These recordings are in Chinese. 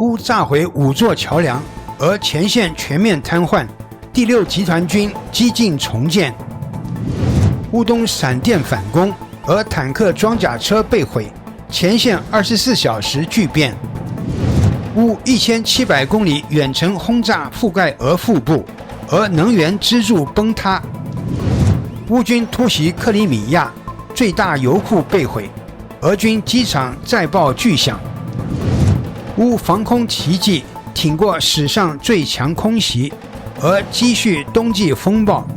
乌炸毁5座桥梁，而前线全面瘫痪。第6集团军激进重建。乌东闪电反攻，而坦克装甲车被毁，前线24小时巨变。乌1700公里远程轰炸覆盖俄腹部，而能源支柱崩塌。乌军突袭克里米亚，最大油库被毁，俄军机场再爆巨响。乌防空奇迹挺过史上最强空袭，而继续冬季风暴。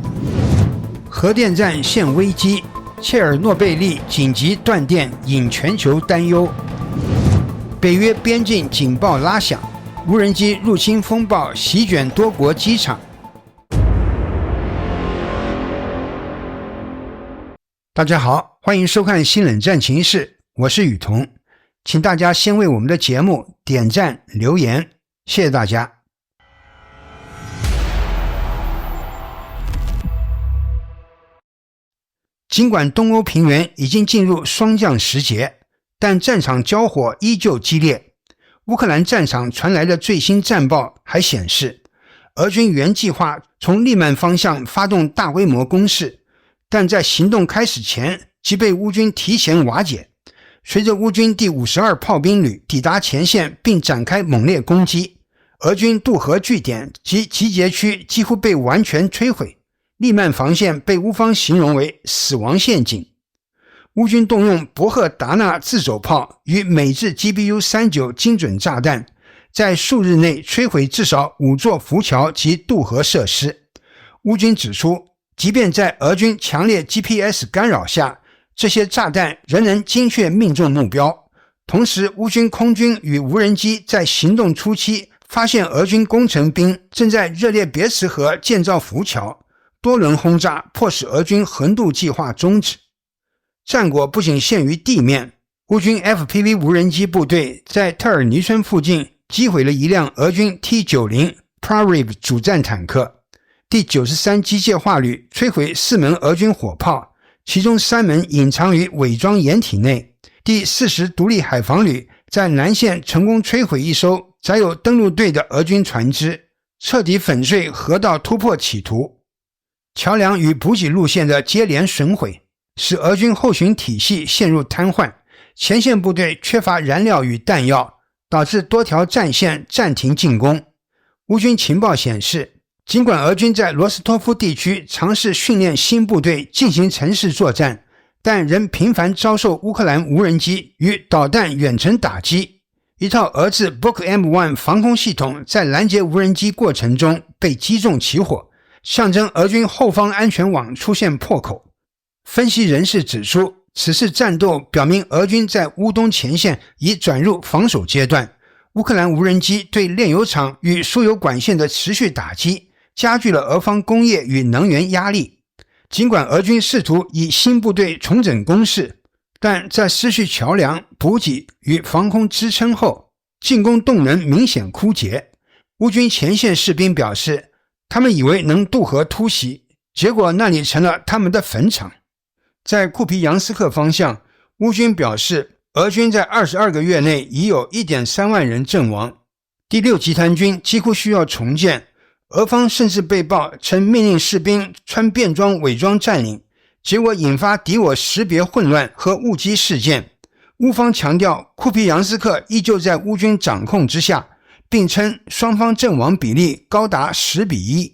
核电站陷危机，切尔诺贝利紧急断电引全球担忧。北约边境警报拉响，无人机入侵风暴席卷多国机场。大家好，欢迎收看新冷战情势，我是雨桐，请大家先为我们的节目点赞留言，谢谢大家。尽管东欧平原已经进入霜降时节，但战场交火依旧激烈。乌克兰战场传来的最新战报还显示，俄军原计划从利曼方向发动大规模攻势，但在行动开始前即被乌军提前瓦解。随着乌军第52炮兵旅抵达前线并展开猛烈攻击，俄军渡河据点及集结区几乎被完全摧毁，利曼防线被乌方形容为死亡陷阱。乌军动用博赫达纳自走炮与美制 GBU-39 精准炸弹，在数日内摧毁至少5座浮桥及渡河设施。乌军指出，即便在俄军强烈 GPS 干扰下，这些炸弹仍能精确命中目标。同时，乌军空军与无人机在行动初期发现俄军工程兵正在热列别茨河建造浮桥，多轮轰炸迫使俄军横渡计划终止。战果不仅限于地面，乌军 FPV 无人机部队在特尔尼村附近击毁了一辆俄军 T-90 Proryev 主战坦克。第93机械化旅摧毁4门俄军火炮，其中3门隐藏于伪装掩体内。第40独立海防旅在南线成功摧毁一艘载有登陆队的俄军船只，彻底粉碎河道突破企图。桥梁与补给路线的接连损毁，使俄军后勤体系陷入瘫痪，前线部队缺乏燃料与弹药，导致多条战线暂停进攻。乌军情报显示，尽管俄军在罗斯托夫地区尝试训练新部队进行城市作战，但仍频繁遭受乌克兰无人机与导弹远程打击。一套俄制 Buk M1 防空系统在拦截无人机过程中被击中起火，象征俄军后方安全网出现破口。分析人士指出，此次战斗表明俄军在乌东前线已转入防守阶段。乌克兰无人机对炼油厂与输油管线的持续打击，加剧了俄方工业与能源压力。尽管俄军试图以新部队重整攻势，但在失去桥梁、补给与防空支撑后，进攻动能明显枯竭。乌军前线士兵表示，他们以为能渡河突袭，结果那里成了他们的坟场。在库皮扬斯克方向，乌军表示，俄军在22个月内已有 1.3 万人阵亡。第6集团军几乎需要重建，俄方甚至被曝曾命令士兵穿便装伪装占领，结果引发敌我识别混乱和误击事件。乌方强调库皮扬斯克依旧在乌军掌控之下，并称双方阵亡比例高达10:1。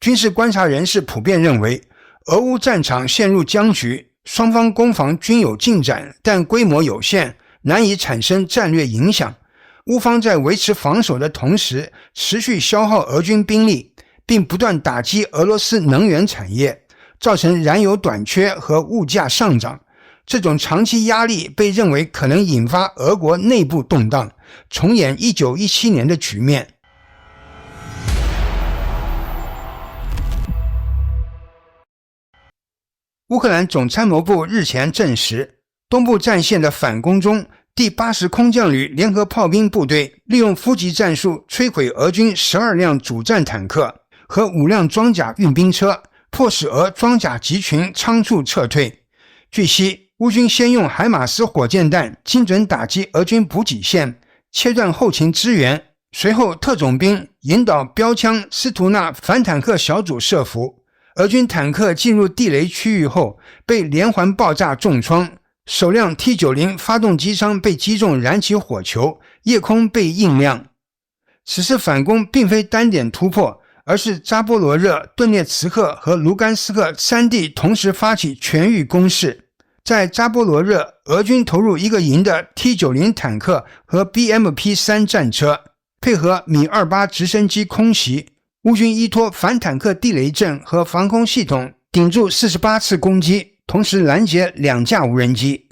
军事观察人士普遍认为，俄乌战场陷入僵局，双方攻防均有进展，但规模有限，难以产生战略影响。乌方在维持防守的同时，持续消耗俄军兵力，并不断打击俄罗斯能源产业，造成燃油短缺和物价上涨。这种长期压力被认为可能引发俄国内部动荡，重演1917年的局面。乌克兰总参谋部日前证实，东部战线的反攻中，第80空降旅联合炮兵部队利用伏击战术摧毁俄军12辆主战坦克和5辆装甲运兵车，迫使俄装甲集群仓促撤退。据悉，乌军先用海马斯火箭弹精准打击俄军补给线，切断后勤支援。随后特种兵引导标枪斯图纳反坦克小组设伏，俄军坦克进入地雷区域后被连环爆炸重创，首辆 T-90 发动机舱被击中燃起火球，夜空被映亮。此次反攻并非单点突破，而是扎波罗热、顿涅茨克和卢甘斯克三地同时发起全域攻势。在扎波罗热，俄军投入一个营的 T-90 坦克和 BMP-3 战车，配合米28直升机空袭，乌军依托反坦克地雷阵和防空系统顶住48次攻击，同时拦截2架无人机。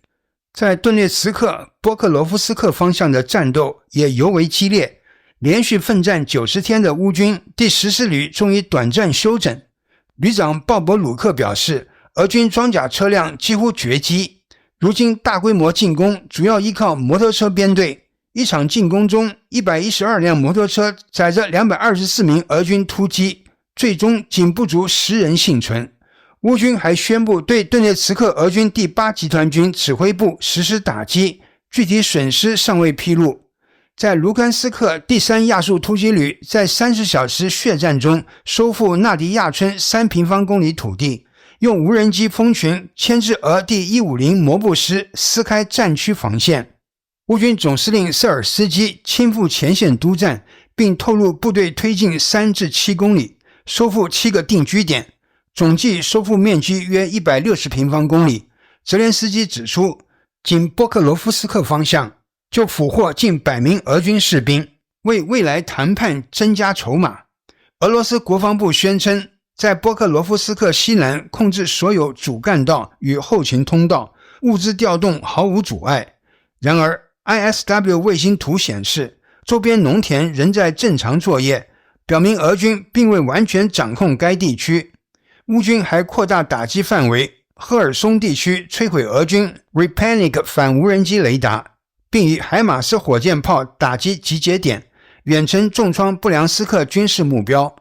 在顿涅茨克、波克罗夫斯克方向的战斗也尤为激烈，连续奋战90天的乌军第14旅终于短暂休整。旅长鲍勃鲁克表示，俄军装甲车辆几乎绝迹，如今大规模进攻主要依靠摩托车编队。一场进攻中，112辆摩托车载着224名俄军突击，最终仅不足10人幸存。乌军还宣布对顿涅茨克俄军第8集团军指挥部实施打击，具体损失尚未披露。在卢甘斯克第3亚速突击旅在30小时血战中收复纳迪亚村3平方公里土地，用无人机蜂群牵制俄第150摩步师撕开战区防线。乌军总司令瑟尔斯基亲赴前线督战，并透露部队推进3至7公里，收复7个定居点，总计收复面积约160平方公里。泽连斯基指出，仅波克罗夫斯克方向就俘获近100名俄军士兵，为未来谈判增加筹码。俄罗斯国防部宣称，在波克罗夫斯克西南控制所有主干道与后勤通道，物资调动毫无阻碍。然而ISW 卫星图显示，周边农田仍在正常作业，表明俄军并未完全掌控该地区。乌军还扩大打击范围，赫尔松地区摧毁俄军 Repanik 反无人机雷达，并以海马斯火箭炮打击集结点，远程重创布良斯克军事目标。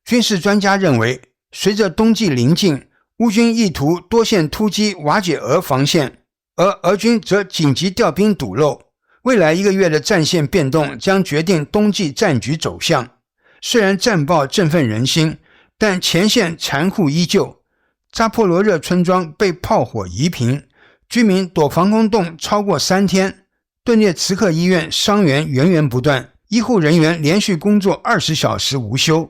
军事专家认为，随着冬季临近，乌军意图多线突击瓦解俄防线，而俄军则紧急调兵堵漏。未来1个月的战线变动将决定冬季战局走向。虽然战报振奋人心，但前线残酷依旧。扎波罗热村庄被炮火夷平，居民躲防空洞超过3天。顿涅茨克医院伤员源源不断，医护人员连续工作20小时无休。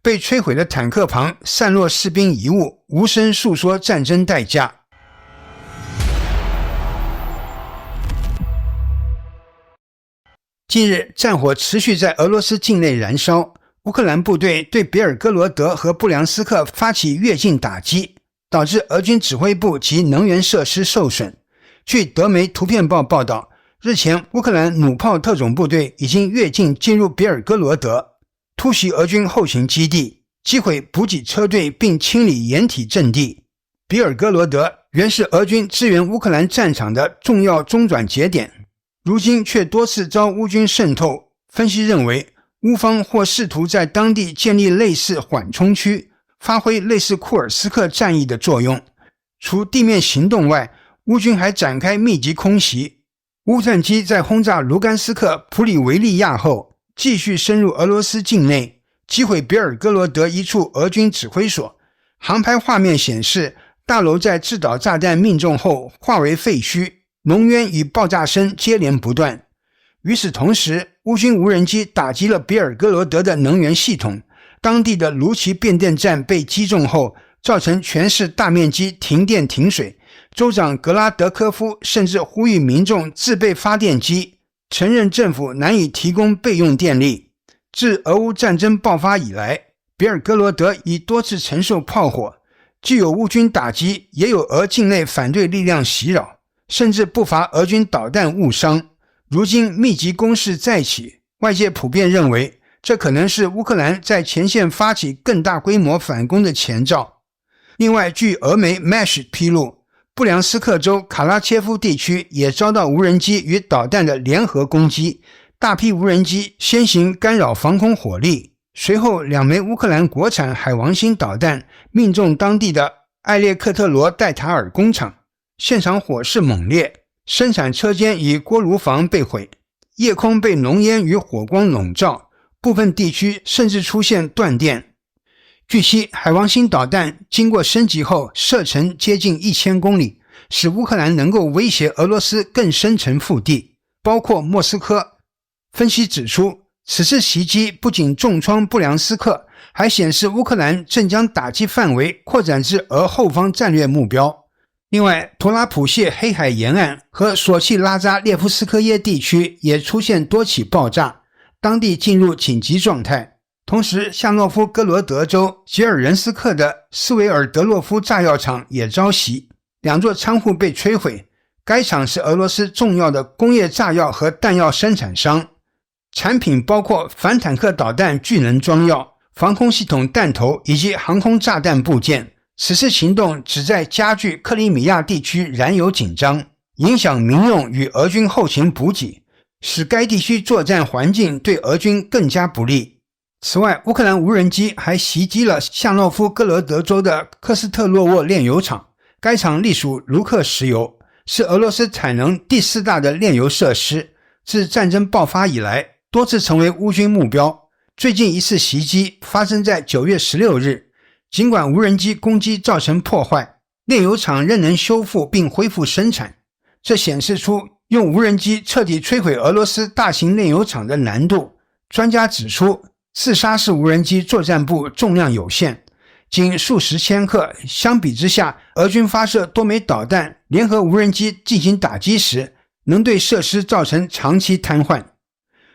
被摧毁的坦克旁散落士兵遗物，无声诉说战争代价。近日，战火持续在俄罗斯境内燃烧，乌克兰部队对别尔哥罗德和布良斯克发起越境打击，导致俄军指挥部及能源设施受损。据德媒图片报报道，日前乌克兰弩炮特种部队已经越境进入别尔哥罗德，突袭俄军后勤基地，击毁补给车队并清理掩体阵地。别尔哥罗德原是俄军支援乌克兰战场的重要中转节点，如今却多次遭乌军渗透。分析认为，乌方或试图在当地建立类似缓冲区，发挥类似库尔斯克战役的作用。除地面行动外，乌军还展开密集空袭。乌战机在轰炸卢甘斯克、普里维利亚后，继续深入俄罗斯境内，击毁别尔哥罗德一处俄军指挥所。航拍画面显示，大楼在制导炸弹命中后化为废墟，浓烟与爆炸声接连不断。与此同时，乌军无人机打击了别尔哥罗德的能源系统，当地的卢奇变电站被击中后，造成全市大面积停电停水。州长格拉德科夫甚至呼吁民众自备发电机，承认政府难以提供备用电力。自俄乌战争爆发以来，别尔哥罗德已多次承受炮火，既有乌军打击，也有俄境内反对力量袭扰，甚至不乏俄军导弹误伤。如今密集攻势再起，外界普遍认为这可能是乌克兰在前线发起更大规模反攻的前兆。另外，据俄媒 Mesh 披露，布良斯克州卡拉切夫地区也遭到无人机与导弹的联合攻击，大批无人机先行干扰防空火力，随后2枚乌克兰国产海王星导弹命中当地的艾列克特罗代塔尔工厂，现场火势猛烈，生产车间与锅炉房被毁。夜空被浓烟与火光笼罩，部分地区甚至出现断电。据悉，海王星导弹经过升级后射程接近1000公里，使乌克兰能够威胁俄罗斯更深层腹地，包括莫斯科。分析指出，此次袭击不仅重创布良斯克，还显示乌克兰正将打击范围扩展至俄后方战略目标。另外，托拉普谢黑海沿岸和索契拉扎列夫斯科耶地区也出现多起爆炸，当地进入紧急状态。同时，夏诺夫哥罗德州吉尔任斯克的斯维尔德洛夫炸药厂也遭袭，2座仓库被摧毁。该厂是俄罗斯重要的工业炸药和弹药生产商，产品包括反坦克导弹巨能装药、防空系统弹头以及航空炸弹部件。此次行动旨在加剧克里米亚地区燃油紧张，影响民用与俄军后勤补给，使该地区作战环境对俄军更加不利。此外，乌克兰无人机还袭击了夏诺夫哥罗德州的科斯特洛沃炼油厂，该厂隶属卢克石油，是俄罗斯产能第4大的炼油设施，自战争爆发以来多次成为乌军目标。最近一次袭击发生在9月16日，尽管无人机攻击造成破坏，炼油厂仍能修复并恢复生产。这显示出用无人机彻底摧毁俄罗斯大型炼油厂的难度。专家指出，自杀式无人机作战部重量有限，仅数十千克，相比之下，俄军发射多枚导弹联合无人机进行打击时，能对设施造成长期瘫痪。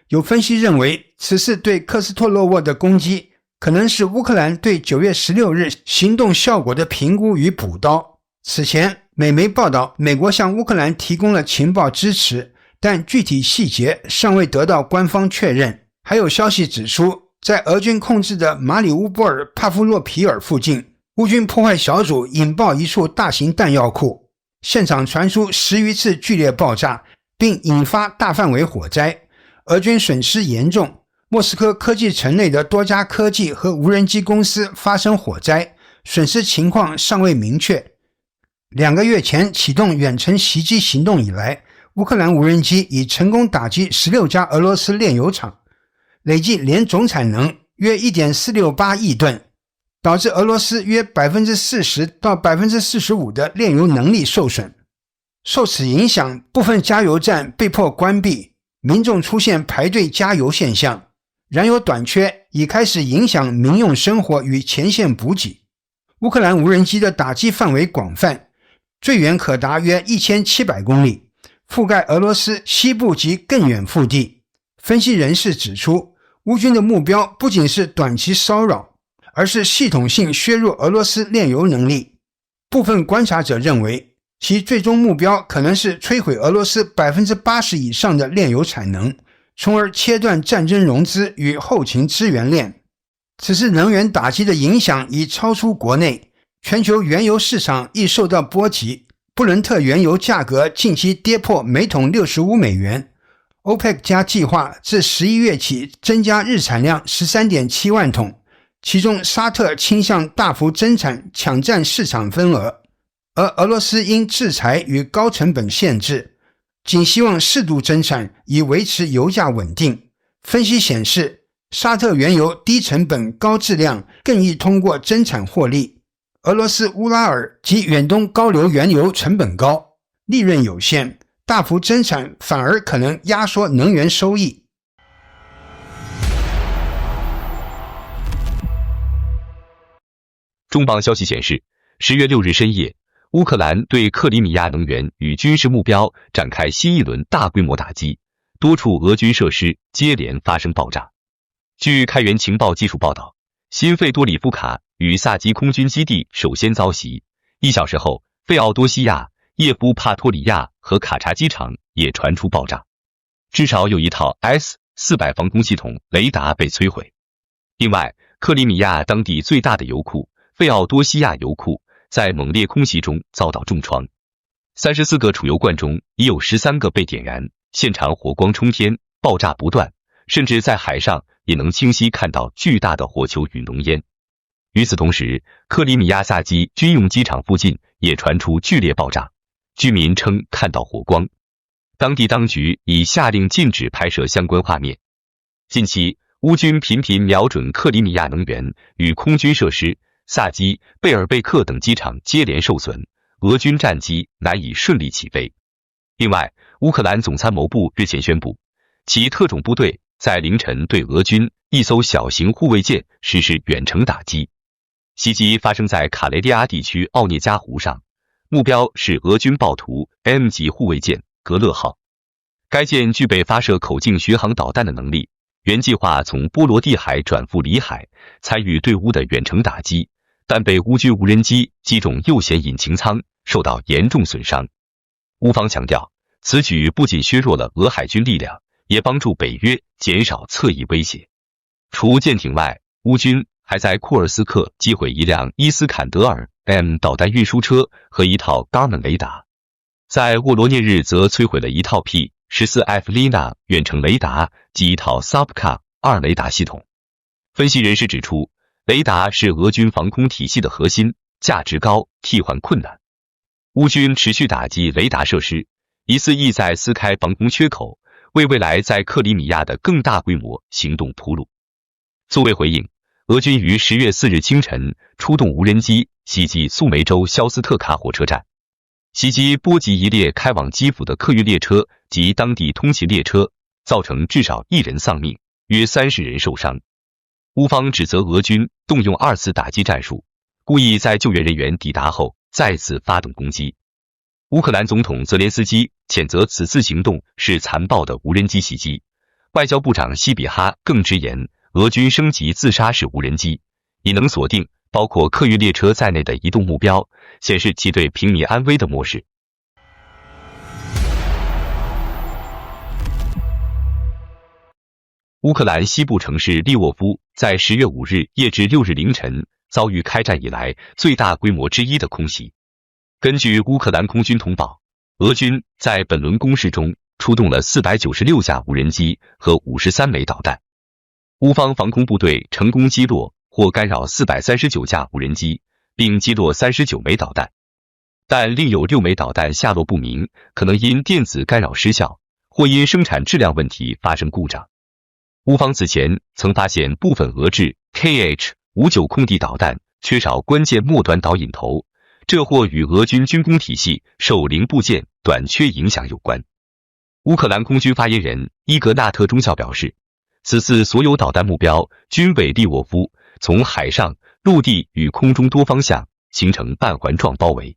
有分析认为，此次对科斯托洛沃的攻击可能是乌克兰对9月16日行动效果的评估与补刀。此前，美媒报道美国向乌克兰提供了情报支持，但具体细节尚未得到官方确认。还有消息指出，在俄军控制的马里乌波尔帕夫洛皮尔附近，乌军破坏小组引爆一处大型弹药库，现场传出10余次剧烈爆炸，并引发大范围火灾，俄军损失严重。莫斯科科技城内的多家科技和无人机公司发生火灾，损失情况尚未明确。2个月前启动远程袭击行动以来，乌克兰无人机已成功打击16家俄罗斯炼油厂，累计年总产能约 1.468 亿吨，导致俄罗斯约 40% 到 45% 的炼油能力受损。受此影响，部分加油站被迫关闭，民众出现排队加油现象，燃油短缺已开始影响民用生活与前线补给。乌克兰无人机的打击范围广泛，最远可达约1700公里，覆盖俄罗斯西部及更远腹地。分析人士指出，乌军的目标不仅是短期骚扰，而是系统性削弱俄罗斯炼油能力。部分观察者认为，其最终目标可能是摧毁俄罗斯 80% 以上的炼油产能，从而切断战争融资与后勤支援链。此次能源打击的影响已超出国内，全球原油市场亦受到波及，布伦特原油价格近期跌破每桶65美元。OPEC 加计划自11月起增加日产量 13.7 万桶，其中沙特倾向大幅增产，抢占市场份额，而俄罗斯因制裁与高成本限制，仅希望适度增产以维持油价稳定。分析显示，沙特原油低成本高质量更易通过增产获利，俄罗斯乌拉尔及远东高流原油成本高，利润有限，大幅增产反而可能压缩能源收益。重磅消息显示，10月6日深夜，乌克兰对克里米亚能源与军事目标展开新一轮大规模打击，多处俄军设施接连发生爆炸。据开源情报技术报道，新费多里夫卡与萨基空军基地首先遭袭，1小时后，费奥多西亚、叶夫帕托里亚和卡察机场也传出爆炸，至少有一套 S-400 防空系统雷达被摧毁。另外，克里米亚当地最大的油库费奥多西亚油库在猛烈空袭中遭到重创，34个储油罐中已有13个被点燃，现场火光冲天，爆炸不断，甚至在海上也能清晰看到巨大的火球与浓烟。与此同时，克里米亚萨基军用机场附近也传出剧烈爆炸，居民称看到火光。当地当局已下令禁止拍摄相关画面。近期，乌军频频瞄准克里米亚能源与空军设施，萨基、贝尔贝克等机场接连受损，俄军战机难以顺利起飞。另外，乌克兰总参谋部日前宣布，其特种部队在凌晨对俄军一艘小型护卫舰实施远程打击。袭击发生在卡雷利亚地区奥涅加湖上，目标是俄军豹图 M 级护卫舰格勒号。该舰具备发射口径巡航导弹的能力，原计划从波罗的海转赴里海，参与对乌的远程打击，但被乌军无人机击中右舷引擎舱，受到严重损伤。乌方强调，此举不仅削弱了俄海军力量，也帮助北约减少侧翼威胁。除舰艇外，乌军还在库尔斯克击毁一辆伊斯坎德尔 M 导弹运输车和一套 Garmin 雷达，在沃罗涅日则摧毁了一套 P-14F Lina 远程雷达及一套 Sapka 2雷达系统。分析人士指出，雷达是俄军防空体系的核心，价值高，替换困难。乌军持续打击雷达设施，疑似意在撕开防空缺口，为未来在克里米亚的更大规模行动铺路。作为回应，俄军于10月4日清晨出动无人机袭击苏梅州肖斯特卡火车站，袭击波及一列开往基辅的客运列车及当地通勤列车，造成至少1人丧命，约30人受伤。乌方指责俄军动用2次打击战术，故意在救援人员抵达后再次发动攻击。乌克兰总统泽连斯基谴责此次行动是残暴的无人机袭击。外交部长西比哈更直言，俄军升级自杀式无人机，已能锁定包括客运列车在内的移动目标，显示其对平民安危的漠视。乌克兰西部城市利沃夫在10月5日夜至6日凌晨遭遇开战以来最大规模之一的空袭。根据乌克兰空军通报，俄军在本轮攻势中出动了496架无人机和53枚导弹。乌方防空部队成功击落或干扰439架无人机，并击落39枚导弹，但另有6枚导弹下落不明，可能因电子干扰失效，或因生产质量问题发生故障。乌方此前曾发现部分俄制 KH-59空地导弹缺少关键末端导引头，这或与俄军军工体系受零部件短缺影响有关。乌克兰空军发言人伊格纳特中校表示，此次所有导弹目标均为利沃夫，从海上、陆地与空中多方向形成半环状包围。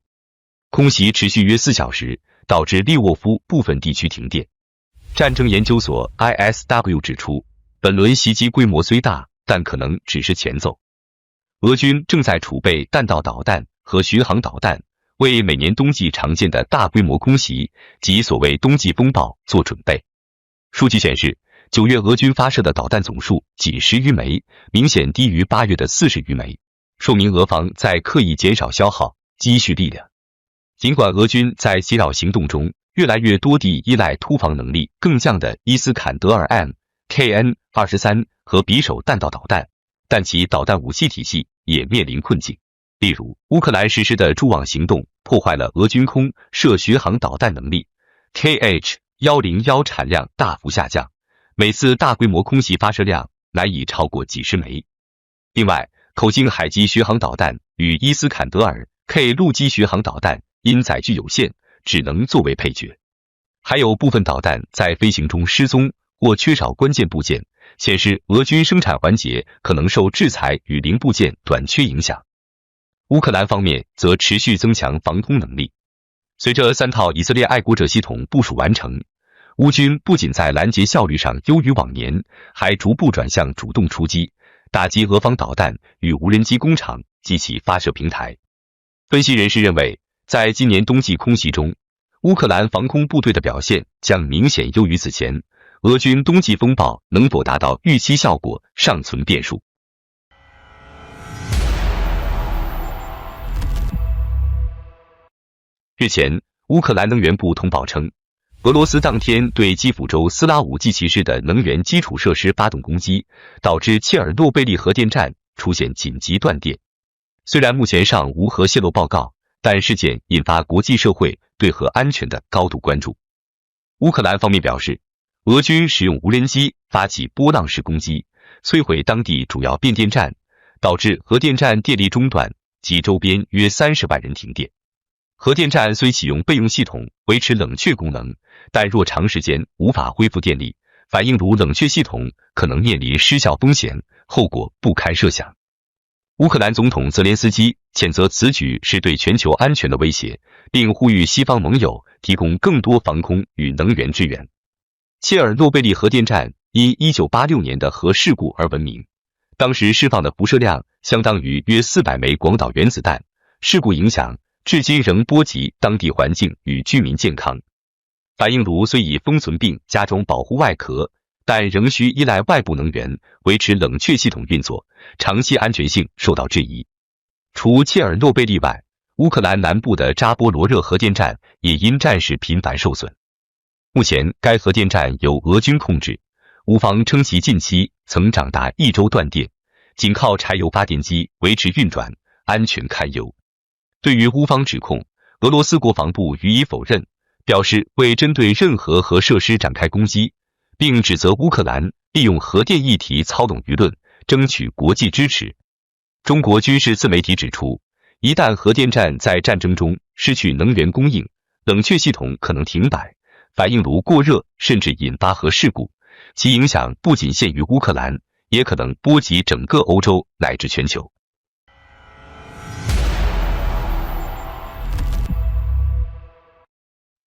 空袭持续约4小时，导致利沃夫部分地区停电。战争研究所 ISW 指出，本轮袭击规模虽大，但可能只是前奏。俄军正在储备弹道导弹和巡航导弹，为每年冬季常见的大规模空袭及所谓冬季风暴做准备。数据显示，9月俄军发射的导弹总数仅10余枚，明显低于8月的40余枚，说明俄方在刻意减少消耗、积蓄力量。尽管俄军在袭扰行动中越来越多地依赖突防能力更强的伊斯坎德尔 M、KN-23和匕首弹道导弹，但其导弹武器体系也面临困境。例如，乌克兰实施的蛛网行动破坏了俄军空射巡航导弹能力 ，KH-101产量大幅下降，每次大规模空袭发射量难以超过几十枚。另外，口径海基巡航导弹与伊斯坎德尔 K 陆基巡航导弹因载具有限，只能作为配角。还有部分导弹在飞行中失踪或缺少关键部件，显示俄军生产环节可能受制裁与零部件短缺影响。乌克兰方面则持续增强防空能力。随着3套以色列爱国者系统部署完成，乌军不仅在拦截效率上优于往年，还逐步转向主动出击，打击俄方导弹与无人机工厂及其发射平台。分析人士认为，在今年冬季空袭中，乌克兰防空部队的表现将明显优于此前，俄军冬季风暴能否达到预期效果尚存变数。日前，乌克兰能源部通报称，俄罗斯当天对基辅州斯拉武季奇市的能源基础设施发动攻击，导致切尔诺贝利核电站出现紧急断电。虽然目前尚无核泄漏报告，但事件引发国际社会对核安全的高度关注。乌克兰方面表示，俄军使用无人机发起波浪式攻击，摧毁当地主要变电站，导致核电站电力中断及周边约30万人停电。核电站虽启用备用系统维持冷却功能，但若长时间无法恢复电力，反应炉冷却系统可能面临失效风险，后果不堪设想。乌克兰总统泽连斯基谴责此举是对全球安全的威胁，并呼吁西方盟友提供更多防空与能源支援。切尔诺贝利核电站因1986年的核事故而闻名，当时释放的辐射量相当于约400枚广岛原子弹，事故影响至今仍波及当地环境与居民健康。反应炉虽已封存并加装保护外壳，但仍需依赖外部能源维持冷却系统运作，长期安全性受到质疑。除切尔诺贝利外，乌克兰南部的扎波罗热核电站也因战事频繁受损。目前该核电站由俄军控制，乌方称其近期曾长达1周断电，仅靠柴油发电机维持运转，安全堪忧。对于乌方指控，俄罗斯国防部予以否认，表示未针对任何核设施展开攻击，并指责乌克兰利用核电议题操弄舆论，争取国际支持。中国军事自媒体指出，一旦核电站在战争中失去能源供应，冷却系统可能停摆，反应炉过热，甚至引发核事故，其影响不仅限于乌克兰，也可能波及整个欧洲乃至全球。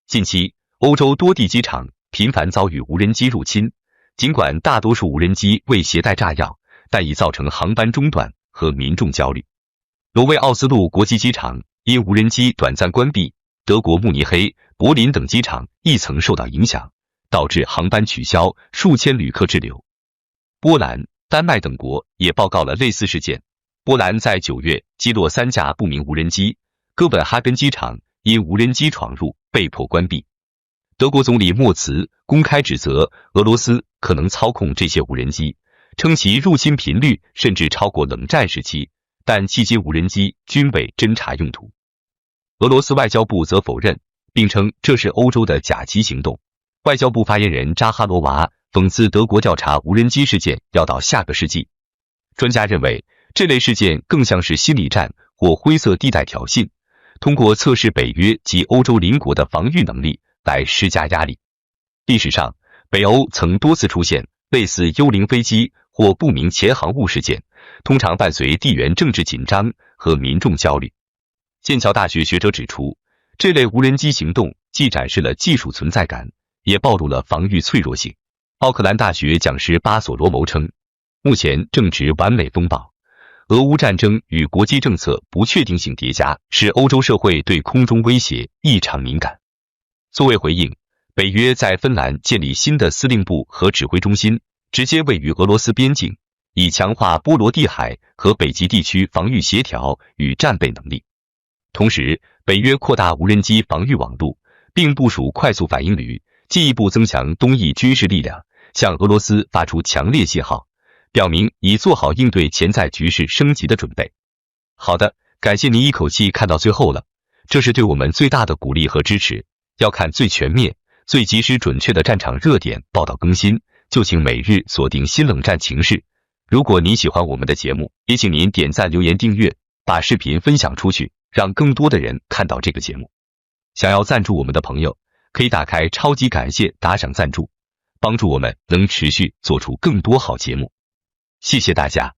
近期，欧洲多地机场频繁遭遇无人机入侵，尽管大多数无人机未携带炸药，但已造成航班中断和民众焦虑。挪威奥斯陆国际机场因无人机短暂关闭，德国慕尼黑、柏林等机场亦曾受到影响，导致航班取消，数千旅客滞留。波兰、丹麦等国也报告了类似事件。波兰在9月击落3架不明无人机，哥本哈根机场因无人机闯入被迫关闭。德国总理默茨公开指责俄罗斯可能操控这些无人机，称其入侵频率甚至超过冷战时期，但迄今无人机均为侦察用途。俄罗斯外交部则否认，并称这是欧洲的假旗行动。外交部发言人扎哈罗娃讽刺德国调查无人机事件要到下个世纪。专家认为，这类事件更像是心理战或灰色地带挑衅，通过测试北约及欧洲邻国的防御能力来施加压力。历史上，北欧曾多次出现类似幽灵飞机或不明潜航物事件，通常伴随地缘政治紧张和民众焦虑。剑桥大学学者指出，这类无人机行动既展示了技术存在感，也暴露了防御脆弱性。奥克兰大学讲师巴索罗谋称，目前正值完美风暴，俄乌战争与国际政策不确定性叠加，使欧洲社会对空中威胁异常敏感。作为回应，北约在芬兰建立新的司令部和指挥中心，直接位于俄罗斯边境，以强化波罗的海和北极地区防御协调与战备能力。同时，北约扩大无人机防御网络，并部署快速反应旅，进一步增强东翼军事力量，向俄罗斯发出强烈信号，表明已做好应对潜在局势升级的准备。好的，感谢您一口气看到最后了，这是对我们最大的鼓励和支持。要看最全面、最及时准确的战场热点报道更新，就请每日锁定新冷战情势。如果您喜欢我们的节目，也请您点赞、留言、订阅，把视频分享出去，让更多的人看到这个节目。想要赞助我们的朋友，可以打开超级感谢打赏赞助，帮助我们能持续做出更多好节目。谢谢大家。